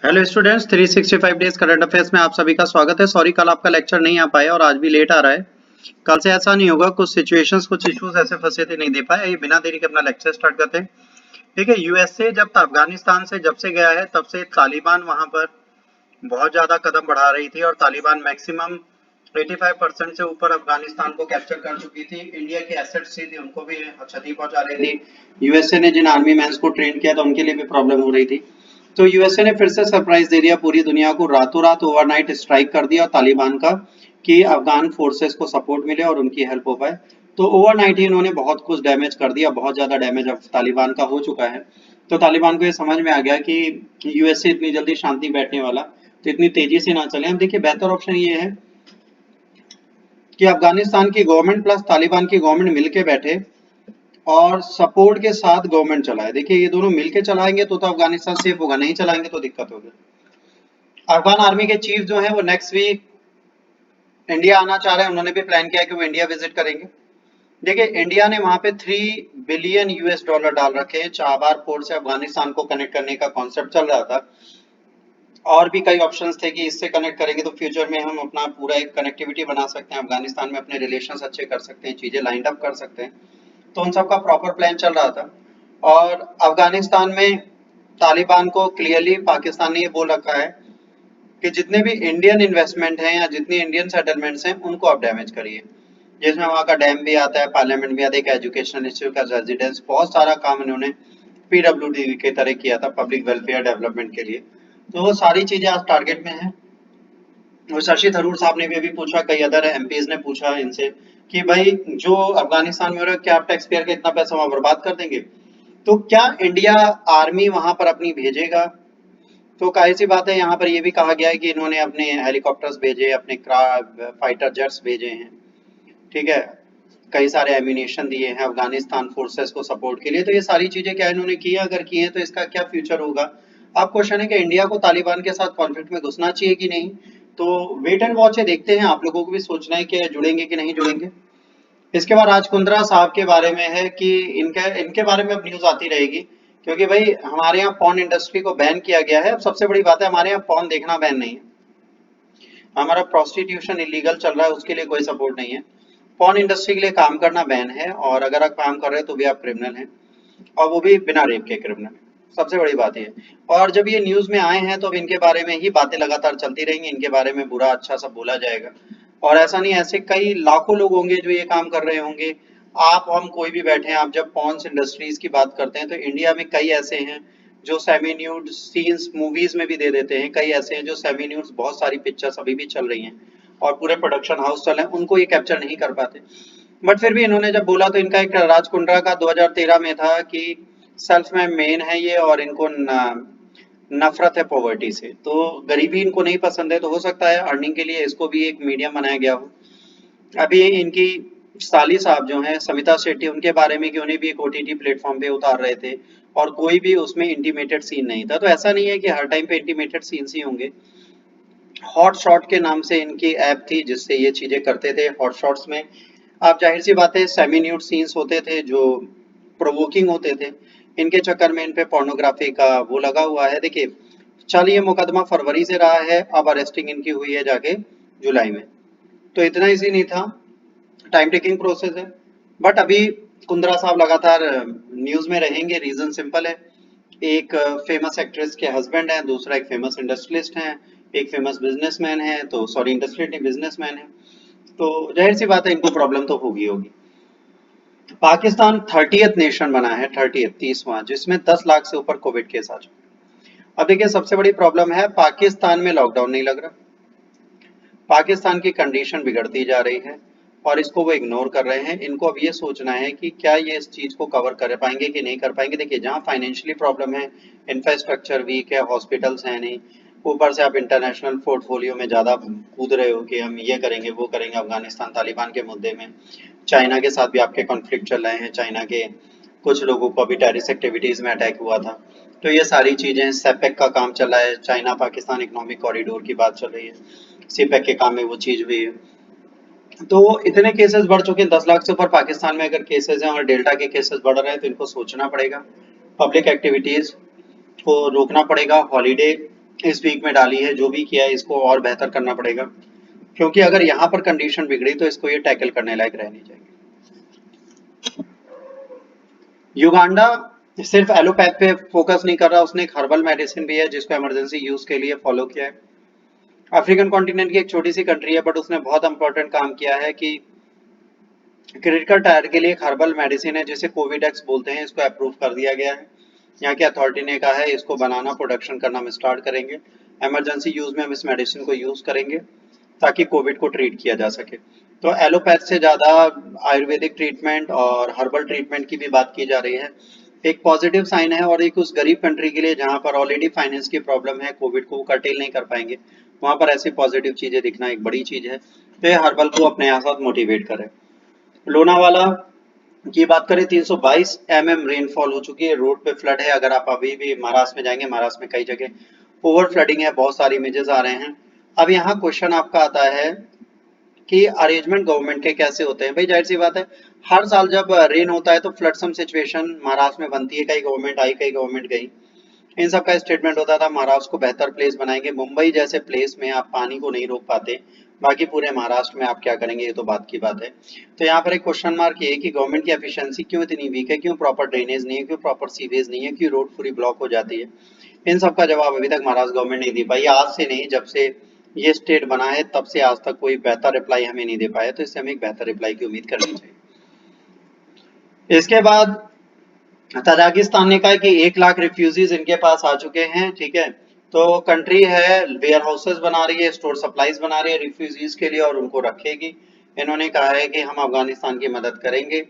Hello students, 365 days current affairs में आप सभी का स्वागत है। सॉरी कल आपका लेक्चर नहीं आ पाया और आज भी लेट आ रहा है। कल से ऐसा नहीं होगा, कुछ सिचुएशंस कुछ इश्यूज ऐसे फंसे थे, नहीं दे पाए। ये बिना देरी के अपना लेक्चर स्टार्ट करते हैं। ठीक है, यूएसए जब अफगानिस्तान से जब से गया है तब से तालिबान वहां पर बहुत ज्यादा कदम बढ़ा रही थी और तालिबान मैक्सिमम 85% से ऊपर अफगानिस्तान को कैप्चर कर चुकी थी। इंडिया की एसेट्स थी उनको भी क्षति पहुंचा रही थी। यूएसए ने जिन आर्मी मैंस को ट्रेन किया था उनके लिए भी प्रॉब्लम हो रही थी। तो यूएसए ने फिर से सरप्राइज दे दिया पूरी दुनिया को, रातों रात ओवरनाइट स्ट्राइक कर दिया तालिबान का कि अफगान फोर्सेस को सपोर्ट मिले और उनकी हेल्प हो पाए। तो ओवरनाइट ही इन्होंने बहुत कुछ डैमेज कर दिया, बहुत ज्यादा डैमेज अब तालिबान का हो चुका है। तो तालिबान को ये समझ में आ गया कि यूएसए इतनी जल्दी शांति बैठने वाला, तो इतनी तेजी से ना चले। हम देखिए बेहतर ऑप्शन ये है कि अफगानिस्तान की गवर्नमेंट प्लस तालिबान की गवर्नमेंट मिलके बैठे और सपोर्ट के साथ गवर्नमेंट चलाए। देखिए ये दोनों मिलके चलाएंगे तो अफगानिस्तान सेफ होगा, नहीं चलाएंगे तो दिक्कत होगी। अफगान आर्मी के चीफ जो है वो नेक्स्ट वीक इंडिया आना चाह रहे हैं। उन्होंने भी प्लान किया है कि वो इंडिया विजिट करेंगे। देखिए इंडिया ने वहां पे 3 बिलियन यूएस डॉलर डाल रखे हैं। चाबार पोर्ट से अफगानिस्तान को कनेक्ट करने का कॉन्सेप्ट चल रहा था और भी कई ऑप्शंस थे कि इससे कनेक्ट करेंगे तो फ्यूचर में हम अपना पूरा एक कनेक्टिविटी बना सकते हैं, अफगानिस्तान में अपने रिलेशंस अच्छे कर सकते हैं, चीजें लाइंड अप कर सकते हैं। तो उन सबका प्रॉपर प्लान चल रहा था। और अफगानिस्तान में तालिबान को क्लियरली पाकिस्तान ने ये बोल रखा है कि जितने भी इंडियन इन्वेस्टमेंट हैं या जितनी इंडियन सेटलमेंट्स हैं उनको आप डैमेज करिए, जिसमें वहाँ का डैम भी आता है, पार्लियामेंट भी आता है, एक एजुकेशनल इंस्टीट्यूट का रेजिडेंस, बहुत सारा काम इन्होंने पीडब्ल्यूडी के तरह किया था, पब्लिक वेलफेयर डेवलपमेंट के लिए। तो वो सारी चीजें आज टारगेट में है। और शशि थरूर साहब ने भी अभी पूछा, कई अदर एमपीज ने पूछा इनसे कि भाई जो अफगानिस्तान में हो रहा है क्या आप टैक्स पेयर का इतना पैसा वहां बर्बाद कर देंगे? तो क्या इंडिया आर्मी वहां पर अपनी भेजेगा? तो काहे सी बात है, यहाँ पर ये भी कहा गया है कि इन्होंने अपने हेलीकॉप्टर्स भेजे, अपने फाइटर जेट्स भेजे हैं। ठीक है, कई सारे एम्यूनेशन दिए हैं अफगानिस्तान फोर्सेस को सपोर्ट के लिए। तो ये सारी चीजें क्या इन्होंने की है? अगर की है तो इसका क्या फ्यूचर होगा? अब क्वेश्चन है कि इंडिया को तालिबान के साथ कॉन्फ्लिक्ट में घुसना चाहिए कि नहीं। तो वेट एंड वॉच है, देखते हैं। आप लोगों को भी सोचना है कि जुड़ेंगे कि नहीं जुड़ेंगे। इसके बाद राज कुंद्रा साहब के बारे में है कि इनके इनके बारे में अब न्यूज आती रहेगी, क्योंकि भाई हमारे यहाँ पॉर्न इंडस्ट्री को बैन किया गया है। अब सबसे बड़ी बात है हमारे यहाँ पॉर्न देखना बैन नहीं है, हमारा प्रोस्टिट्यूशन इलीगल चल रहा है, उसके लिए कोई सपोर्ट नहीं है। पॉर्न इंडस्ट्री के लिए काम करना बैन है और अगर आप काम कर रहे हैं तो भी आप क्रिमिनल हैं, और वो भी बिना रेप के क्रिमिनल। सबसे बड़ी बात ये है। और जब ये न्यूज में आए हैं तो अब इनके बारे में ही बातें लगातार चलती रहेंगी, इनके बारे में बुरा अच्छा सब बोला जाएगा। और ऐसा नहीं, ऐसे कई लाखों लोग होंगे जो ये काम कर रहे होंगे। आप हम कोई भी बैठे हैं, आप जब पॉर्न इंडस्ट्रीज की बात करते हैं तो इंडिया में कई ऐसे हैं जो सेमी न्यूड सीन्स मूवीज में भी दे देते हैं, कई ऐसे हैं जो सेमी न्यूड, बहुत सारी पिक्चर्स अभी भी चल रही हैं और पूरे प्रोडक्शन हाउस चल रहे हैं, उनको ये कैप्चर नहीं कर पाते। बट फिर भी इन्होंने जब बोला तो इनका एक राज कुंद्रा का 2013 में था कि सेल्फ में मेन है ये और इनको नफरत है पॉवर्टी से, तो गरीबी इनको नहीं पसंद है। तो हो सकता है अर्निंग के लिए इसको भी एक मीडियम बनाया गया हो। अभी इनकी साली साहब जो हैं समिता शेट्टी, उनके बारे में कि उन्हें भी एक ओटीटी प्लेटफॉर्म पे उतार रहे थे और कोई भी उसमें इंटीमेटेड सीन नहीं था। तो ऐसा नहीं है कि हर टाइम पे इंटीमेटेड सीन्स ही होंगे। हॉट शॉट के नाम से इनकी ऐप थी जिससे ये चीजें करते थे। हॉट शॉट्स में आप जाहिर सी बात है सेमी न्यूड सीन्स होते थे जो प्रोवोकिंग होते थे। इनके चक्कर में इन पे पोर्नोग्राफी का वो लगा हुआ है। देखिए चल ये मुकदमा फरवरी से रहा है, अब अरेस्टिंग इनकी हुई है जाके जुलाई में। तो इतना इजी नहीं था, टाइम टेकिंग प्रोसेस है। बट अभी कुंद्रा साहब लगातार न्यूज में रहेंगे। रीजन सिंपल है, एक फेमस एक्ट्रेस के हस्बैंड हैं, दूसरा एक फेमस इंडस्ट्रियलिस्ट हैं, एक फेमस बिजनेसमैन है, तो सॉरी इंडस्ट्रियल नहीं बिजनेसमैन है। तो जाहिर सी बात है इनको प्रॉब्लम तो होगी होगी। पाकिस्तान 30th नेशन बना है, 30th 30वां, जिसमें 10 लाख से ऊपर कोविड केस आ चुके। अब देखिए सबसे बड़ी प्रॉब्लम है पाकिस्तान में लॉकडाउन नहीं लग रहा, पाकिस्तान की कंडीशन बिगड़ती जा रही है और इसको वो इग्नोर कर रहे हैं। इनको अब ये सोचना है कि क्या ये इस चीज को कवर कर पाएंगे कि नहीं कर पाएंगे। देखिए जहाँ फाइनेंशियली प्रॉब्लम है, इंफ्रास्ट्रक्चर वीक है, हॉस्पिटल्स है नहीं, ऊपर से आप इंटरनेशनल पोर्टफोलियो में ज्यादा कूद रहे हो कि हम ये करेंगे वो करेंगे अफगानिस्तान तालिबान के मुद्दे में। चाइना के साथ भी आपके कॉन्फ्लिक्ट चल रहे हैं, चाइना के कुछ लोगों को अभी टेररिस्ट एक्टिविटीज में अटैक हुआ था। तो ये सारी चीजें, सेपेक का काम चल रहा है, चाइना पाकिस्तान इकोनॉमिक कॉरिडोर की बात चल रही है, सीपेक के काम में वो चीज हुई है। तो इतने केसेस बढ़ चुके हैं, 10 लाख से ऊपर पाकिस्तान में अगर केसेस हैं और डेल्टा के केसेस बढ़ रहे हैं तो इनको सोचना पड़ेगा, पब्लिक एक्टिविटीज को रोकना पड़ेगा, हॉलीडे इस वीक में डाली है, जो भी किया है इसको और बेहतर करना पड़ेगा, क्योंकि अगर यहाँ पर कंडीशन बिगड़ी तो इसको ये टैकल करने लायक रह नहीं जाएगी। युगांडा सिर्फ एलोपैथ पे फोकस नहीं कर रहा, उसने एक हर्बल मेडिसिन भी है जिसको इमरजेंसी यूज के लिए फॉलो किया है। अफ्रीकन कॉन्टिनेंट की एक छोटी सी कंट्री है, बट उसने बहुत इंपॉर्टेंट काम किया है कि क्रिटिकल टायर के लिए एक हर्बल मेडिसिन है जिसे कोविडेक्स बोलते हैं, इसको अप्रूव कर दिया गया है। यहाँ की अथॉरिटी ने कहा है इसको बनाना, प्रोडक्शन करना हम स्टार्ट करेंगे। इमरजेंसी यूज में हम इस मेडिसिन को यूज करेंगे ताकि कोविड को ट्रीट किया जा सके। तो एलोपैथ से ज्यादा आयुर्वेदिक ट्रीटमेंट और हर्बल ट्रीटमेंट की भी बात की जा रही है। एक पॉजिटिव साइन है, और एक उस गरीब कंट्री के लिए जहां पर ऑलरेडी फाइनेंस की प्रॉब्लम है, कोविड को कर्टेल नहीं कर पाएंगे, वहां पर ऐसी पॉजिटिव चीजें दिखना एक बड़ी चीज है। तो ये हर्बल को अपने साथ मोटिवेट करे। लोनावाला की बात करें, 322 mm रेनफॉल हो चुकी है, रोड पे फ्लड है। अगर आप अभी भी महाराष्ट्र में जाएंगे, महाराष्ट्र में कई जगह ओवर फ्लडिंग है, बहुत सारी इमेजेस आ रहे हैं। अब यहाँ क्वेश्चन आपका आता है कि अरेंजमेंट गवर्नमेंट के कैसे होते हैं। भाई जाहिर सी बात है, हर साल जब रेन होता है तो फ्लडसम सिचुएशन महाराष्ट्र में बनती है, कई गवर्नमेंट आई कई गवर्नमेंट गई, इन सब का स्टेटमेंट होता था महाराष्ट्र को बेहतर प्लेस बनाएंगे। मुंबई जैसे प्लेस में आप पानी को नहीं रोक पाते, बाकी पूरे महाराष्ट्र में आप क्या करेंगे, ये तो बात की बात है। तो यहाँ पर एक क्वेश्चन मार्क ये है कि गवर्नमेंट की एफिशिएंसी क्यों इतनी वीक है, क्यों प्रॉपर ड्रेनेज नहीं है, क्यों प्रॉपर सीवेज नहीं है, क्यों रोड पूरी ब्लॉक हो जाती है। इन सब का जवाब अभी तक महाराष्ट्र गवर्नमेंट नहीं दे पाई। आज से नहीं, जब से ये स्टेट बना है तब से आज तक कोई बेहतर रिप्लाई हमें नहीं दे पाया, तो इससे हमें एक बेहतर रिप्लाई की उम्मीद करनी चाहिए। इसके बाद तजाकिस्तान ने कहा कि 1 लाख रिफ्यूजीज इनके पास आ चुके हैं, ठीक है। तो कंट्री है वेयर हाउसेस बना रही है, स्टोर सप्लाईज बना रही है रिफ्यूजीज के लिए और उनको रखेगी। इन्होंने कहा है कि हम अफगानिस्तान की मदद करेंगे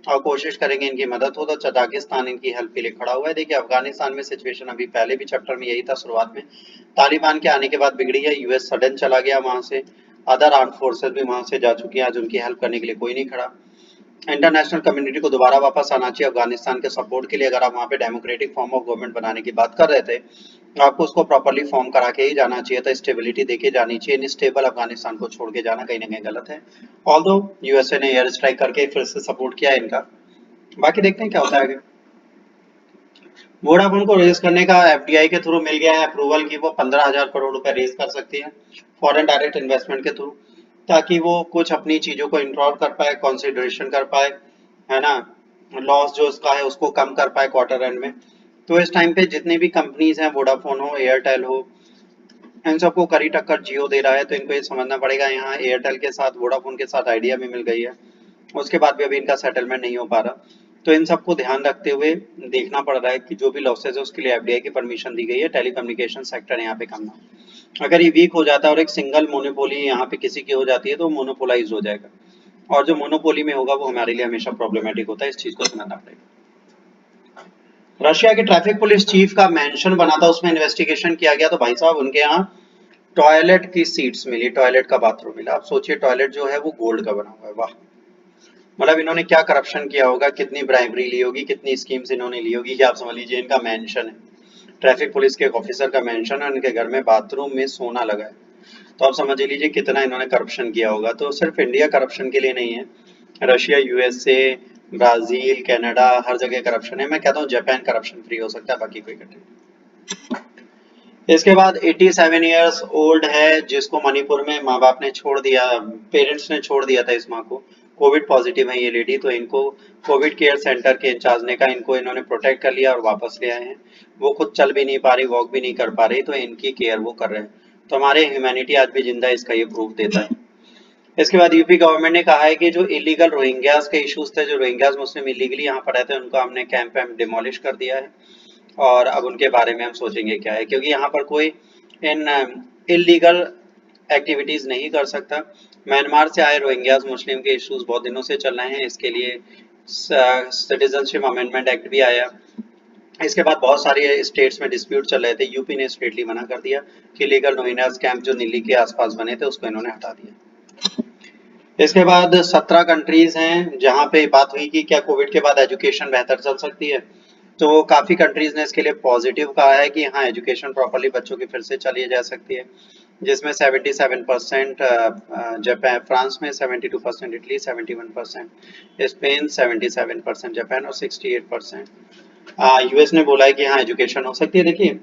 और कोशिश करेंगे इनकी मदद हो, तो तजाकिस्तान इनकी हेल्प के लिए खड़ा हुआ है। देखिए अफगानिस्तान में सिचुएशन अभी पहले भी चैप्टर में यही था, शुरुआत में तालिबान के आने के बाद बिगड़ी है, यूएस सडन चला गया वहां से, अदर आर्म फोर्सेस भी वहां से जा चुकी है, आज उनकी हेल्प करने के लिए कोई नहीं खड़ा। इंटरनेशनल कम्युनिटी को दोबारा वापस आना चाहिए अफगानिस्तान के सपोर्ट के लिए। अगर आप वहाँ पे डेमोक्रेटिक फॉर्म ऑफ गवर्नमेंट बनाने की बात कर रहे थे तो आपको उसको प्रॉपरली फॉर्म करा के ही जाना चाहिए था, स्टेबिलिटी देके जानी चाहिए। इनस्टेबल अफगानिस्तान को छोड़ के जाना कहीं ना कहीं गलत है। ऑल्दो यूएसए ने एयर स्ट्राइक करके फिर से सपोर्ट किया है इनका, बाकी देखते हैं क्या होता है आगे। वोडाफोन को रेज करने का एफडीआई के थ्रू मिल गया है अप्रूवल की वो 15,000 करोड़ रुपए रेज कर सकती है फॉरेन डायरेक्ट इन्वेस्टमेंट के थ्रू, ताकि वो कुछ अपनी चीजों को इंट्रोल कर पाए, कंसिडरेशन कर पाए, है ना, लॉस जो उसका है उसको कम कर पाए क्वार्टर एंड में। तो इस टाइम पे जितनी भी कंपनीज हैं, वोडाफोन हो, एयरटेल हो, इन सबको कड़ी टक्कर जियो दे रहा है। तो इनको ये समझना पड़ेगा, यहाँ एयरटेल के साथ वोडाफोन के साथ आइडिया भी मिल गई है, उसके बाद भी अभी इनका सेटलमेंट नहीं हो पा रहा। तो इन सबको ध्यान रखते हुए देखना पड़ रहा है कि जो भी लॉसेज है उसके लिए एफडीआई की परमिशन दी गई है। टेलीकम्युनिकेशन सेक्टर यहाँ पे कम ना हो। अगर ये वीक हो जाता है और एक सिंगल मोनोपोली यहाँ पे किसी की हो जाती है तो मोनोपोलाइज हो जाएगा, और जो मोनोपोली में होगा वो हमारे लिए हमेशा प्रॉब्लमेटिक होता है, इस चीज को समझना पड़ेगा। रशिया के ट्रैफिक पुलिस चीफ का मेंशन बना था, उसमें इन्वेस्टिगेशन किया गया, तो भाई साहब उनके यहाँ टॉयलेट की सीट्स मिली, टॉयलेट का बाथरूम मिला। आप सोचिए टॉयलेट जो है वो गोल्ड का बना हुआ है, वाह। मतलब इन्होंने क्या करप्शन किया होगा, कितनी ब्राइबरी ली होगी, कितनी स्कीम्स इन्होंने ली होगी कि आप समझ लीजिए इनका मेंशन है, ट्रैफिक पुलिस के एक ऑफिसर का मेंशन है, उनके घर में बाथरूम में सोना लगा है। तो आप समझ लीजिए कितना इन्होंने करप्शन किया होगा। तो सिर्फ इंडिया करप्शन के लिए नहीं है, रशिया, यूएसए, ब्राजील, कनाडा, हर जगह करप्शन है। मैं कहता हूँ जापान करप्शन फ्री हो सकता है, बाकी कोई कंट्री। इसके बाद 87 इयर्स ओल्ड है जिसको मणिपुर में माँ बाप ने छोड़ दिया, पेरेंट्स ने छोड़ दिया था इस माँ को, कोविड पॉजिटिव है ये लेडी। तो इनको कोविड केयर सेंटर के इंचार्ज ने कहा, इनको इन्होंने प्रोटेक्ट कर लिया और वापस ले आए हैं। वो खुद चल भी नहीं पा रही, वॉक भी नहीं कर पा रही, तो इनकी केयर वो कर रहे हैं। तो हमारे ह्यूमैनिटी आज भी जिंदा है, इसका ये प्रूफ देता है। इसके बाद यूपी गवर्नमेंट ने कहा है कि जो इलीगल रोहिंग्यास के इश्यूज थे, जो रोहिंग्यास मुस्लिम इलीगली यहाँ पर रहते हैं, उनको हमने कैंप वैम्प डिमोलिश कर दिया है, और अब उनके बारे में हम सोचेंगे क्या है, क्योंकि यहाँ पर कोई इन इलीगल एक्टिविटीज नहीं कर सकता। म्यांमार से आए रोहिंग्यास मुस्लिम के इश्यूज बहुत दिनों से चल रहे हैं, इसके लिए सिटीजनशिप अमेंडमेंट एक्ट भी आया। इसके बाद बहुत सारे स्टेट्स में डिस्प्यूट चल रहे थे, यूपी ने स्ट्रेटली मना कर दिया कि लीगल रोहिंग्यास कैंप जो दिल्ली के आसपास बने थे उसको इन्होंने हटा दिया। इसके बाद 17 कंट्रीज हैं जहां पे बात हुई कि क्या कोविड के बाद एजुकेशन बेहतर चल सकती है। तो काफी कंट्रीज ने इसके लिए पॉजिटिव कहा है कि हाँ एजुकेशन प्रॉपर्ली बच्चों की फिर से चली जा सकती है, जिसमें 77% जापान, फ्रांस में 72%, इटली 71%, स्पेन 77%, जापान और 68%। यूएस ने बोला है कि हाँ एजुकेशन हो सकती है। देखिए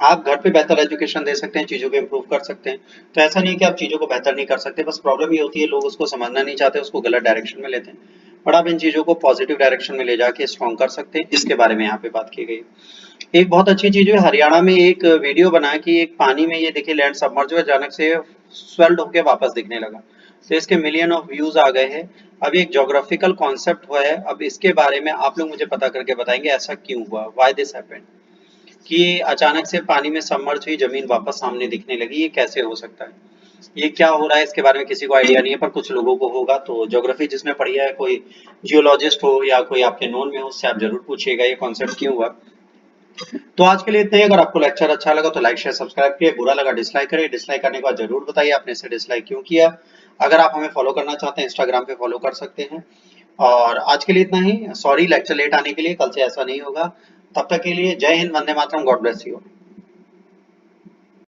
आप घर पे बेहतर एजुकेशन दे सकते हैं, चीज़ों को इम्प्रूव कर सकते हैं। तो ऐसा नहीं है कि आप चीज़ों को बेहतर नहीं कर सकते, बस प्रॉब्लम ये होती है लोग उसको समझना नहीं चाहते, उसको गलत डायरेक्शन में लेते हैं। बट आप इन चीज़ों को पॉजिटिव डायरेक्शन में ले जाके स्ट्रॉन्ग कर सकते हैं, इसके बारे में यहाँ पे बात की गई। एक बहुत अच्छी चीज़ है, हरियाणा में एक वीडियो बना कि एक पानी में ये देखिए लैंड सबमर्ज हुआ, अचानक से स्वेल्ड होके वापस दिखने लगा। तो इसके मिलियन ऑफ व्यूज आ गए हैं। अब एक ज्योग्राफिकल कॉन्सेप्ट हुआ है, अब इसके बारे में आप लोग मुझे पता करके बताएंगे ऐसा क्यों हुआ, व्हाई दिस हैपेंड, कि अचानक से पानी में सबमर्ज हुई जमीन वापस सामने दिखने लगी, ये कैसे हो सकता है, ये क्या हो रहा है, इसके बारे में किसी को आइडिया नहीं है, पर कुछ लोगों को होगा। तो ज्योग्राफी जिसने पढ़ी है, कोई जियोलॉजिस्ट हो या कोई आपके नोन में हो, उससे आप जरूर पूछिएगा ये कॉन्सेप्ट क्यों हुआ। तो आज के लिए इतना ही। अगर आपको लेक्चर अच्छा लगा तो लाइक शेयर सब्सक्राइब करिए, बुरा लगा डिसलाइक करिए, डिसलाइक करने के बाद जरूर बताइए आपने इसे डिसलाइक क्यों किया। अगर आप हमें फॉलो करना चाहते हैं इंस्टाग्राम पे फॉलो कर सकते हैं। और आज के लिए इतना ही। सॉरी लेक्चर लेट आने के लिए, कल से ऐसा नहीं होगा। तब तक के लिए जय Hind, Vande Mataram, God bless you.